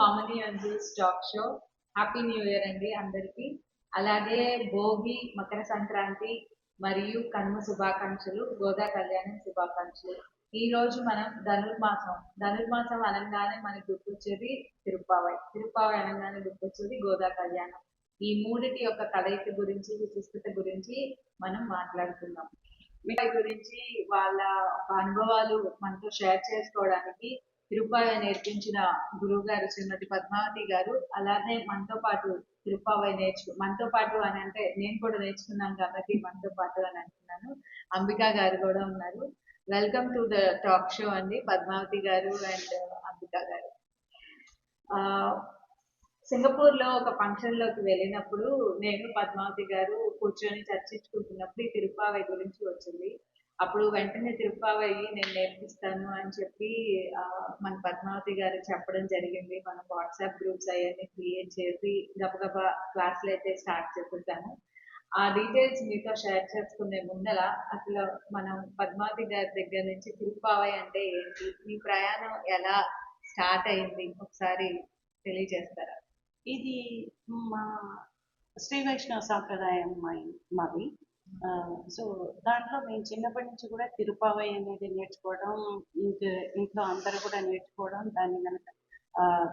Comedy Anju's talk show. Happy new year అండి అందరికి. అలాగే భోగి, మకర సంక్రాంతి మరియు కనుమ శుభాకాంక్షలు, గోదా కళ్యాణం శుభాకాంక్షలు. ఈ రోజు మనం ధనుర్మాసం అనగానే మనకి గుర్తొచ్చేది తిరుప్పావై అనగానే గుర్తొచ్చేది గోదా కళ్యాణం. ఈ మూడిటి యొక్క కలయిక గురించి, విశిష్టత గురించి మనం మాట్లాడుకుందాం. వీటి గురించి వాళ్ళ అనుభవాలు మనతో షేర్ చేసుకోవడానికి తిరుప్పావై నేర్పించిన గురువు గారు శ్రీమతి పద్మావతి గారు, అలానే మనతో పాటు అని అంటే నేను కూడా నేర్చుకున్నాను కాబట్టి మనతో పాటు అని అంటున్నాను, అంబికా గారు కూడా ఉన్నారు. Welcome to the talk show అండి పద్మావతి గారు అండ్ అంబికా గారు. సింగపూర్ లో ఒక ఫంక్షన్ లోకి వెళ్ళినప్పుడు నేను పద్మావతి గారు కూర్చొని చర్చించుకుంటున్నప్పుడు ఈ తిరుప్పావై గురించి వచ్చింది. అప్పుడు వెంటనే తిరుప్పావై నేను నేర్పిస్తాను అని చెప్పి మన పద్మావతి గారు చెప్పడం జరిగింది. మనం వాట్సాప్ గ్రూప్స్ అవన్నీ క్రియేట్ చేసి గబగబా క్లాసులు అయితే స్టార్ట్ చేసేసాను. ఆ డీటెయిల్స్ మీతో షేర్ చేసుకునే ముందర అసలు మనం పద్మావతి గారి దగ్గర నుంచి తిరుప్పావై అంటే ఏంటి, మీ ప్రయాణం ఎలా స్టార్ట్ అయింది ఒకసారి తెలియజేస్తారా? ఇది మా శ్రీ వైష్ణవ సాంప్రదాయం మాది. సో దాంట్లో మేము చిన్నప్పటి నుంచి కూడా తిరుప్పావై అనేది నేర్చుకోవడం, ఇంట్లో అందరూ కూడా నేర్చుకోవడం,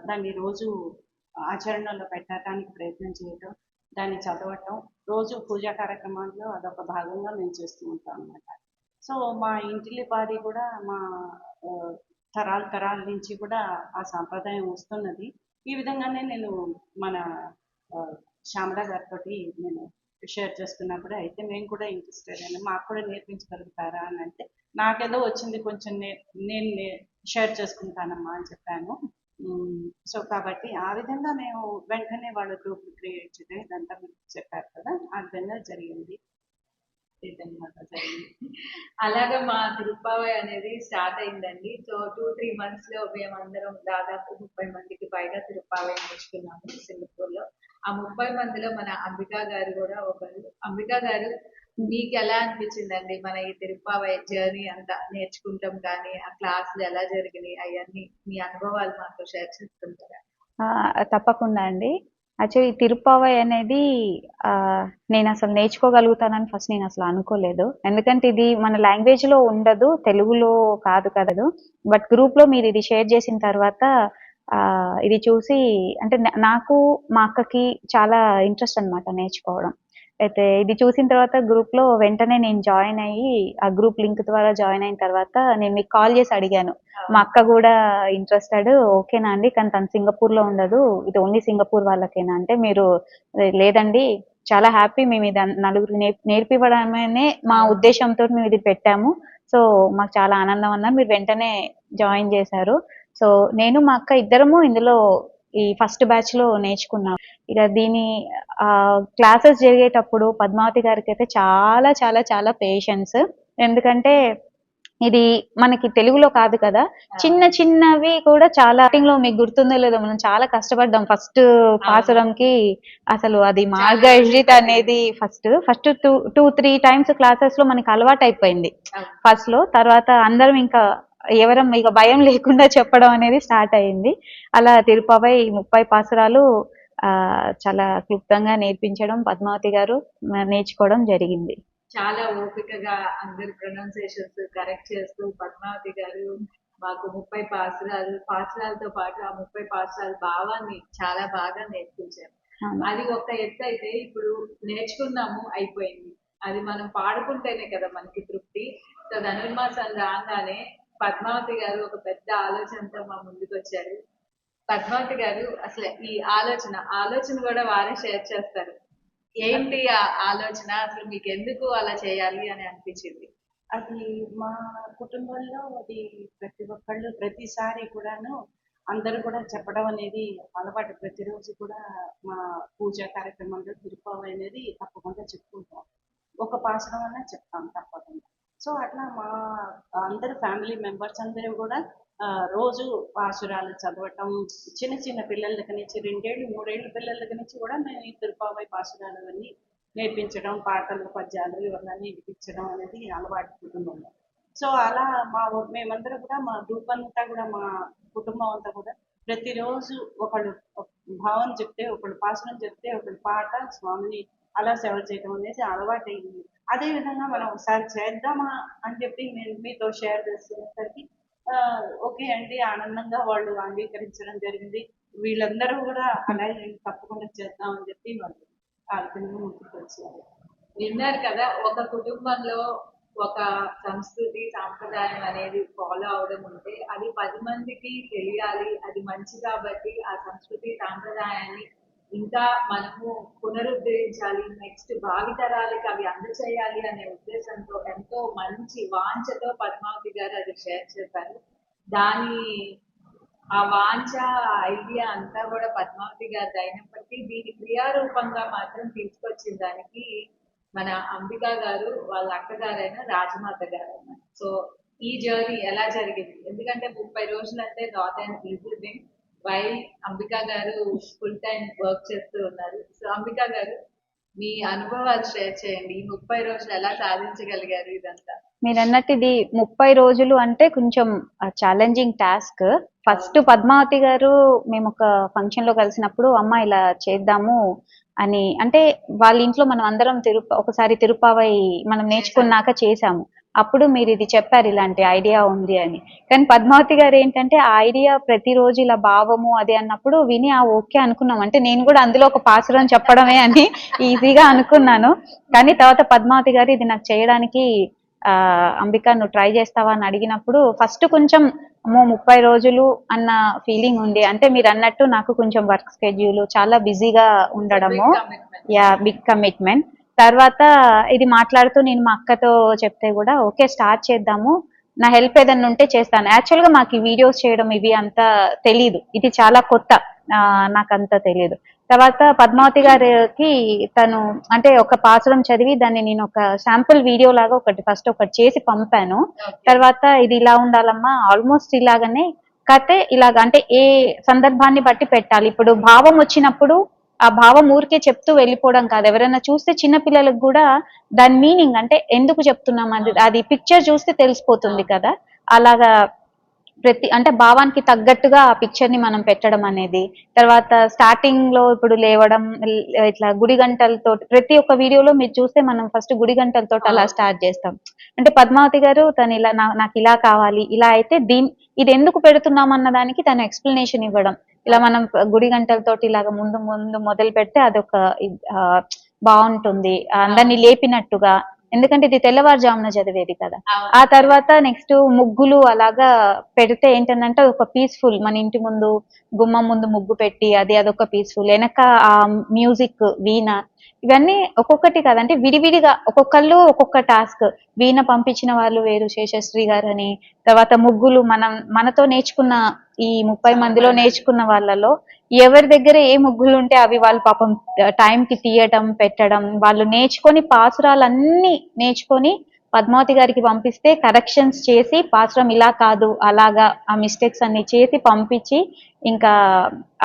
దాన్ని రోజు ఆచరణలో పెట్టడానికి ప్రయత్నం చేయటం, దాన్ని చదవటం, రోజు పూజా కార్యక్రమాల్లో అదొక భాగంగా మేము చేస్తూ ఉంటాం అన్నమాట. సో మా ఇంటిలి పాది కూడా మా తరాల నుంచి కూడా ఆ సాంప్రదాయం వస్తున్నది. ఈ విధంగానే నేను మన శ్యామల గారితో నేను షేర్ చేసుకున్నప్పుడు అయితే మేము కూడా ఇంట్రెస్టెడ్ అని, మాకు కూడా నేర్పించగలుగుతారా అని అంటే, నాకేదో వచ్చింది కొంచెం నేను షేర్ చేసుకుంటానమ్మా అని చెప్పాను. సో కాబట్టి ఆ విధంగా మేము వెంటనే వాళ్ళ గ్రూప్ క్రియేట్ చేయడం ఇదంతా మీకు చెప్పారు కదా, ఆ విధంగా జరిగింది. అలాగా మా తిరుప్పావై అనేది స్టార్ట్ అయిందండి. సో 2-3 months లో మేమందరం దాదాపు 30 మందికి పైగా తిరుప్పావై నేర్చుకున్నాము సింగపూర్ లో. ఆ 30 మందిలో మన అంబికా గారు కూడా ఒకరు. అంబికా గారు, మీకు ఎలా అనిపించిందండి మన ఈ తిరుప్పావై జర్నీ అంతా నేర్చుకుంటాం కానీ ఆ క్లాసులు ఎలా జరిగినాయి అవన్నీ మీ అనుభవాలు మాతో షేర్ చేసుకుంటారా? తప్పకుండా అండి. యాక్చువల్లీ తిరుప్పావై అనేది నేను అసలు నేర్చుకోగలుగుతానని ఫస్ట్ నేను అసలు అనుకోలేదు. ఎందుకంటే ఇది మన లాంగ్వేజ్ లో ఉండదు, తెలుగులో కాదు కదా. బట్ గ్రూప్ లో మీరు ఇది షేర్ చేసిన తర్వాత ఇది చూసి అంటే నాకు మా అక్కకి చాలా ఇంట్రెస్ట్ అనమాట నేర్చుకోవడం. అయితే ఇది చూసిన తర్వాత గ్రూప్ లో వెంటనే నేను జాయిన్ అయ్యి, ఆ గ్రూప్ లింక్ ద్వారా జాయిన్ అయిన తర్వాత నేను మీకు కాల్ చేసి అడిగాను, మా అక్క కూడా ఇంట్రెస్టెడ్, ఓకేనా అండి, కానీ తను సింగపూర్ లో ఉండదు, ఇది ఓన్లీ సింగపూర్ వాళ్ళకేనా అంటే, మీరు లేదండి చాలా హ్యాపీ, మేము ఇది నలుగురు నేర్పివ్వడమనే మా ఉద్దేశంతో మేము ఇది పెట్టాము, సో మాకు చాలా ఆనందం అన్నారు, మీరు వెంటనే జాయిన్ చేశారు. సో నేను మా అక్క ఇద్దరము ఇందులో ఈ ఫస్ట్ బ్యాచ్ లో నేర్చుకున్నాం. ఇక దీని క్లాసెస్ జరిగేటప్పుడు పద్మావతి గారికి అయితే చాలా చాలా చాలా పేషెన్స్. ఎందుకంటే ఇది మనకి తెలుగులో కాదు కదా, చిన్న చిన్నవి కూడా చాలా స్టార్టింగ్ లో మీకు గుర్తుందో లేదో మనం చాలా కష్టపడ్డాం ఫస్ట్ పాసురంకి. అసలు అది మార్గజిత్ అనేది ఫస్ట్ 2-3 times క్లాసెస్ లో మనకి అలవాటు అయిపోయింది ఫస్ట్ లో. తర్వాత అందరం ఇంకా ఎవరం ఇక భయం లేకుండా చెప్పడం అనేది స్టార్ట్ అయింది. అలా తిరుప్పావై 30 పాసురాలు చాలా క్లుప్తంగా నేర్పించడం పద్మావతి గారు నేర్చుకోవడం జరిగింది. చాలా ఓపికగా అందరి ప్రొనౌన్సియేషన్స్ కరెక్ట్ చేస్తూ పద్మావతి గారు మాకు 30 పాసురాలతో పాటు ఆ 30 పాసురాల భావాన్ని చాలా బాగా నేర్పించారు. అది ఒక ఎత్తు అయితే, ఇప్పుడు నేర్చుకున్నాము అయిపోయింది, అది మనం పాడుకుంటేనే కదా మనకి తృప్తి. సో ధనుర్మాసం రాగానే పద్మావతి గారు ఒక పెద్ద ఆలోచనతో మా ముందుకు వచ్చారు. పద్మావతి గారు అసలు ఈ ఆలోచన కూడా వారే షేర్ చేస్తారు. ఏంటి ఆ ఆలోచన, అసలు మీకు ఎందుకు అలా చేయాలి అని అనిపించింది? అది మా కుటుంబంలో అది ప్రతి ఒక్కళ్ళు ప్రతిసారి కూడాను అందరూ కూడా చెప్పడం అనేది అలవాటు. ప్రతిరోజు కూడా మా పూజా కార్యక్రమంలో తిరుప్పావై అనేది తప్పకుండా చెప్పుకుంటాం, ఒక పాసరం అన్నా చెప్తాం తప్పకుండా. సో అట్లా మా అందరు ఫ్యామిలీ మెంబర్స్ అందరూ కూడా రోజు పాసురాలు చదవటం, చిన్న చిన్న పిల్లల దగ్గర నుంచి 2 ఏళ్ళు 3 ఏళ్ళ పిల్లల దగ్గర నుంచి కూడా మేము ఈ తిరుప్పావై పాసురాలు అవన్నీ నేర్పించడం, పాటలు పద్యాలు ఇవన్నీ వినిపించడం అనేది అలవాటు కుటుంబంలో. సో అలా మేమందరం కూడా మా గ్రూప్ అంతా కూడా మా కుటుంబం అంతా కూడా ప్రతిరోజు ఒకళ్ళు ఒక భావం చెప్తే, ఒకళ్ళు పాసురం చెప్తే, ఒకళ్ళు పాట స్వామిని అలా సేవ చేయడం అనేది అలవాటైంది. అదే విధంగా మనం ఒకసారి చేద్దామా అని చెప్పి నేను మీతో షేర్ చేసుకునేసరికి ఓకే అండి, ఆనందంగా వాళ్ళు అంగీకరించడం జరిగింది. వీళ్ళందరూ కూడా అలాగే తప్పకుండా చేద్దాం అని చెప్పి వాళ్ళు ఆలోచనగా ముందుకు వచ్చారు. విన్నారు కదా, ఒక కుటుంబంలో ఒక సంస్కృతి సాంప్రదాయం అనేది ఫాలో అవడం ఉంటే అది 10 మందికి తెలియాలి, అది మంచి కాబట్టి ఆ సంస్కృతి సాంప్రదాయాన్ని ఇంకా మనము పునరుద్ధరించాలి, నెక్స్ట్ భావితరాలకి అవి అందచేయాలి అనే ఉద్దేశంతో ఎంతో మంచి వాంఛతో పద్మావతి గారు అది షేర్ చేశారు. దాని ఆ వాంఛ ఐడియా అంతా కూడా పద్మావతి గారిది అయినప్పటికీ దీని క్రియారూపంగా మాత్రం తీసుకొచ్చిన దానికి మన అంబికా గారు వాళ్ళ అక్కగారైన రాజమాత గారు అన్నమాట. సో ఈ జర్నీ ఎలా జరిగింది, ఎందుకంటే 30 రోజులు అంటే not and easy thing, while Ambika గారు ఫుల్ టైం వర్క్ చేస్తూ ఉన్నారు. సో అంబికా గారు మీ అనుభవాలు షేర్ చేయండి, ఈ 30 రోజులు ఎలా సాధించగలిగారు ఇదంతా? మీరు అన్నట్టు ఇది 30 రోజులు అంటే కొంచెం ఛాలెంజింగ్ టాస్క్. ఫస్ట్ పద్మావతి గారు మేము ఒక ఫంక్షన్ లో కలిసినప్పుడు అమ్మ ఇలా చేద్దాము అని అంటే వాళ్ళ ఇంట్లో మనం అందరం ఒకసారి తిరుపావై మనం నేర్చుకున్నాక చేసాము. అప్పుడు మీరు ఇది చెప్పారు ఇలాంటి ఐడియా ఉంది అని. కానీ పద్మావతి గారు ఏంటంటే ఆ ఐడియా ప్రతిరోజు ఇలా భావము అదే అన్నప్పుడు విని ఆ ఓకే అనుకున్నాం. అంటే నేను కూడా అందులో ఒక పాసురం చెప్పడమే అని ఈజీగా అనుకున్నాను. కానీ తర్వాత పద్మావతి గారు ఇది నాకు చేయడానికి అంబిక నువ్వు ట్రై చేస్తావా అని అడిగినప్పుడు ఫస్ట్ కొంచెం అమ్మో 30 రోజులు అన్న ఫీలింగ్ ఉంది. అంటే మీరు అన్నట్టు నాకు కొంచెం వర్క్ స్కెడ్యూల్ చాలా బిజీగా ఉండడము, బిగ్ కమిట్మెంట్. తర్వాత ఇది మాట్లాడుతూ నేను మా అక్కతో చెప్తే కూడా ఓకే స్టార్ట్ చేద్దాము, నా హెల్ప్ ఏదన్నా ఉంటే చేస్తాను. యాక్చువల్ గా మాకు ఈ వీడియోస్ చేయడం ఇవి అంతా తెలీదు, ఇది చాలా కొత్త, నాకంతా తెలియదు. తర్వాత పద్మావతి గారికి తను అంటే ఒక పాసురం చదివి దాన్ని నేను ఒక శాంపుల్ వీడియో లాగా ఫస్ట్ ఒకటి చేసి పంపాను. తర్వాత ఇది ఇలా ఉండాలమ్మా, ఆల్మోస్ట్ ఇలాగనే కథే ఇలాగ అంటే ఏ సందర్భాన్ని బట్టి పెట్టాలి. ఇప్పుడు భావం వచ్చినప్పుడు ఆ భావం ఊరికే చెప్తూ వెళ్ళిపోవడం కాదు, ఎవరైనా చూస్తే చిన్న పిల్లలకు కూడా దాని మీనింగ్ అంటే ఎందుకు చెప్తున్నాం అది పిక్చర్ చూస్తే తెలిసిపోతుంది కదా. అలాగా అంటే భావానికి తగ్గట్టుగా ఆ పిక్చర్ ని మనం పెట్టడం అనేది. తర్వాత స్టార్టింగ్ లో ఇప్పుడు లేవడం ఇట్లా గుడి గంటలతో ప్రతి ఒక్క వీడియోలో మీరు చూస్తే మనం ఫస్ట్ గుడి గంటలతో అలా స్టార్ట్ చేస్తాం. అంటే పద్మావతి గారు తను ఇలా నాకు ఇలా కావాలి, ఇలా అయితే ఇది ఎందుకు పెడుతున్నాం అన్న దానికి తను ఎక్స్ప్లెనేషన్ ఇవ్వడం. ఇలా మనం గుడి గంటలతోటి ఇలాగ ముందు ముందు మొదలు పెడితే అదొక బాగుంటుంది, అందరినీ లేపినట్టుగా. ఎందుకంటే ఇది తెల్లవారుజామున చదివేది కదా. ఆ తర్వాత నెక్స్ట్ ముగ్గులు అలాగా పెడితే ఏంటంటే ఒక పీస్ఫుల్, మన ఇంటి ముందు గుమ్మం ముందు ముగ్గు పెట్టి అదొక పీస్ఫుల్, వెనక ఆ మ్యూజిక్ వీణ, ఇవన్నీ ఒక్కొక్కటి కదంటే విడివిడిగా ఒక్కొక్కళ్ళు ఒక్కొక్క టాస్క్. వీణ పంపించిన వాళ్ళు వేరు, శేషశ్రీ గారు అని. తర్వాత ముగ్గులు మనతో నేర్చుకున్న ఈ 30 మందిలో నేర్చుకున్న వాళ్ళలో ఎవరి దగ్గర ఏ ముగ్గులు ఉంటే అవి వాళ్ళు పాపం టైంకి తీయటం పెట్టడం, వాళ్ళు నేర్చుకొని పాసురాలన్నీ నేర్చుకొని పద్మావతి గారికి పంపిస్తే కరెక్షన్స్ చేసి పాసురం ఇలా కాదు అలాగా ఆ మిస్టేక్స్ అన్ని చేసి పంపించి ఇంకా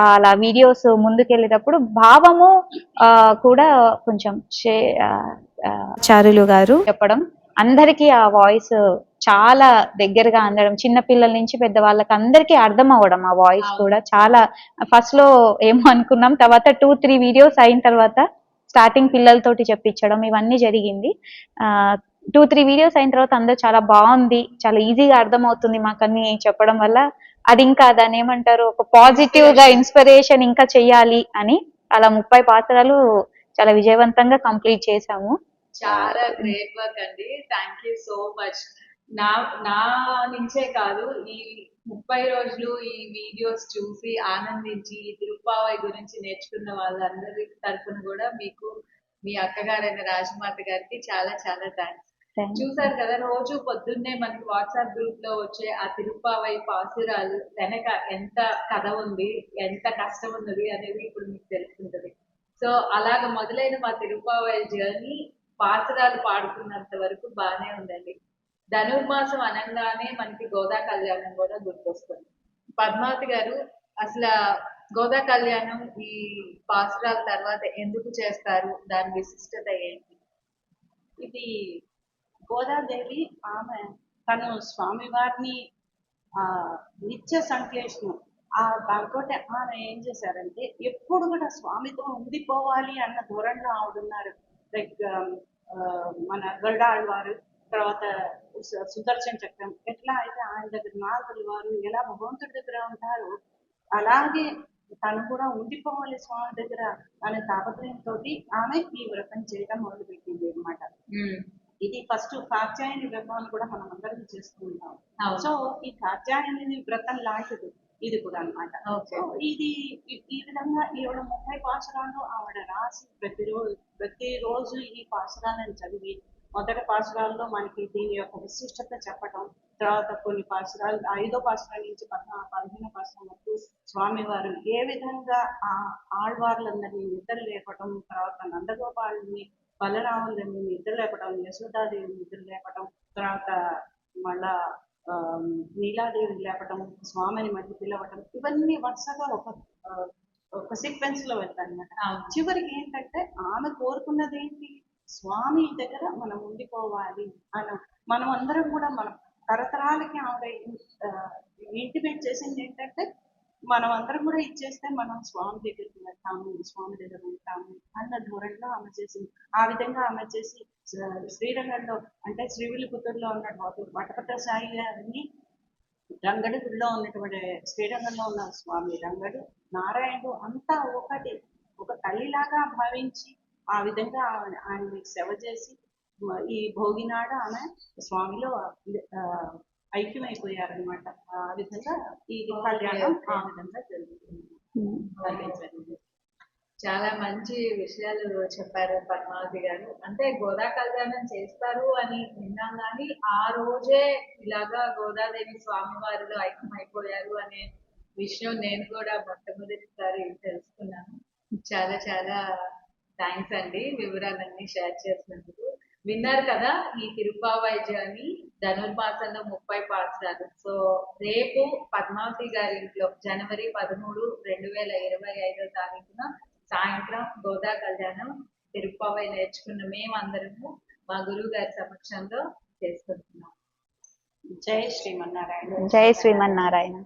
అలా వీడియోస్ ముందుకెళ్ళేటప్పుడు భావము కూడా కొంచెం చారులు గారు చెప్పడం, అందరికీ ఆ వాయిస్ చాలా దగ్గరగా అందడం, చిన్నపిల్లల నుంచి పెద్ద వాళ్ళకి అందరికీ అర్థం అవ్వడం ఆ వాయిస్ కూడా చాలా. ఫస్ట్ లో ఏమో అనుకున్నాం, తర్వాత 2-3 వీడియోస్ అయిన తర్వాత స్టార్టింగ్ పిల్లలతోటి చెప్పించడం ఇవన్నీ జరిగింది. 2-3 వీడియోస్ అయిన తర్వాత అందరూ చాలా బాగుంది, చాలా ఈజీగా అర్థం అవుతుంది మాకు అన్ని చెప్పడం వల్ల, అది ఇంకా దాన్ని ఏమంటారు ఒక పాజిటివ్ గా ఇన్స్పిరేషన్ ఇంకా చెయ్యాలి అని అలా 30 పాత్రలు చాలా విజయవంతంగా కంప్లీట్ చేశాము. చాలా గ్రేట్ వర్క్ అండి, థ్యాంక్ యూ సో మచ్. నా నుంచే కాదు, ఈ 30 రోజులు ఈ వీడియోస్ చూసి ఆనందించి ఈ తిరుప్పావై గురించి నేర్చుకున్న వాళ్ళందరి తరఫున కూడా మీకు మీ అక్కగారైన రాజమాత గారికి చాలా చాలా థ్యాంక్స్. చూసారు కదా, రోజు పొద్దున్నే మనకి వాట్సాప్ గ్రూప్ లో వచ్చే ఆ తిరుప్పావై పాసురాలు వెనక ఎంత కథ ఉంది, ఎంత కష్టం ఉన్నది అనేది ఇప్పుడు మీకు తెలుసుకుంటది. సో అలాగ మొదలైన మా తిరుప్పావై జర్నీ పాసురాలు పాడుకున్నంత వరకు బాగానే ఉందండి. ధనుర్మాసం అనగానే మనకి గోదా కళ్యాణం కూడా గుర్తొస్తుంది. పద్మావతి గారు, అసలు గోదా కళ్యాణం ఈ పాసురాల తర్వాత ఎందుకు చేస్తారు, దాని విశిష్టత ఏంటి? ఇది గోదాదేవి తను స్వామివారిని నిత్య సంక్లేషణం దాంతో ఆమె ఏం చేశారంటే ఎప్పుడు కూడా స్వామితో ఉండిపోవాలి అన్న ధోరణిలో ఆవిడున్నారు. లైక్ మన గరుడాళ్వారు, తర్వాత సుదర్శన్ చక్రం, ఎట్లా అయితే ఆయన దగ్గర నారదుల వారు ఎలా భగవంతుడి దగ్గర ఉంటారో అలాగే తను కూడా ఉండిపోవాలి స్వామి దగ్గర అనే తాపత్రయంతో ఆమె ఈ వ్రతం చేయడం మొదలుపెట్టింది అనమాట. ఇది ఫస్ట్ కాత్యాయని వ్రతం అని కూడా మనం అందరం చేస్తూ ఉంటాం. సో ఈ కాత్యాయని వ్రతం లాంటిది ఇది కూడా అన్నమాట. సో ఇది ఈ విధంగా ఈవిడ 30 పాసురాలు ఆవిడ రాసి ప్రతిరోజు ఈ పాసురాలను చదివి మొదటి పాసురాల్లో మనకి దీని యొక్క విశిష్టత చెప్పటం, తర్వాత కొన్ని పాసురాలు 5వ పాసురాల నుంచి 15వ పాసురం వరకు స్వామివారు ఏ విధంగా ఆ ఆళ్వార్లందరినీ నిద్ర లేపటం, తర్వాత నందగోపాలని బలరాములని నిద్ర లేపటం, యశోదాదేవి నిద్ర లేపటం, తర్వాత మళ్ళా నీలాదేవి లేపటం, స్వామిని మళ్ళీ పిలవటం, ఇవన్నీ వరుసగా ఒక సీక్వెన్స్ లో వెళ్తాయి అనమాట. చివరికి ఏంటంటే ఆమె కోరుకున్నది ఏంటి, స్వామి దగ్గర మనం ఉండిపోవాలి అని మనం అందరం కూడా మనం తరతరాలకి ఆవిడ ఇంటిమేట్ చేసింది ఏంటంటే మనం అందరం కూడా ఇచ్చేస్తే మనం స్వామి దగ్గరికి వెళ్తాము, స్వామి దగ్గర ఉంటాము అన్న ధోరణిలో ఆమె చేసింది. ఆ విధంగా ఆమె చేసి శ్రీరంగంలో అంటే శ్రీవిల్లిపుత్తూరులో ఉన్నటువంటి వటపత్ర సాయి గారిని రంగడి గుడిలో ఉన్నటువంటి శ్రీరంగంలో ఉన్న స్వామి రంగడు, నారాయణుడు అంతా ఒక తల్లిలాగా భావించి ఆ విధంగా ఆయన్ని సేవ చేసి ఈ భోగినాడు ఆమె స్వామిలో ఐక్యమైపోయారనమాట. ఆ విధంగా ఈ కళ్యాణం ఆ విధంగా జరుగుతుంది. చాలా మంచి విషయాలు చెప్పారు పద్మావతి గారు. అంటే గోదా కళ్యాణం చేస్తారు అని విన్నాం కానీ ఆ రోజే ఇలాగా గోదాదేవి స్వామివారిలో ఐక్యమైపోయారు అనే విషయం నేను కూడా మొట్టమొదటిసారి తెలుసుకున్నాను. చాలా చాలా థ్యాంక్స్ అండి వివరాలన్నీ షేర్ చేసినందుకు. విన్నారు కదా ఈ తిరుప్పావై జర్నీ ధనుర్మాసంలో 30 పాసురాలు. సో రేపు పద్మావతి గారి ఇంట్లో జనవరి 13, 2025 సాయంత్రం గోదా కళ్యాణం తిరుప్పావై నేర్చుకున్న మేమందరము మా గురువు గారి సమక్షంలో చేసుకుంటున్నాం. జై శ్రీమన్నారాయణ. జై శ్రీమన్నారాయణ.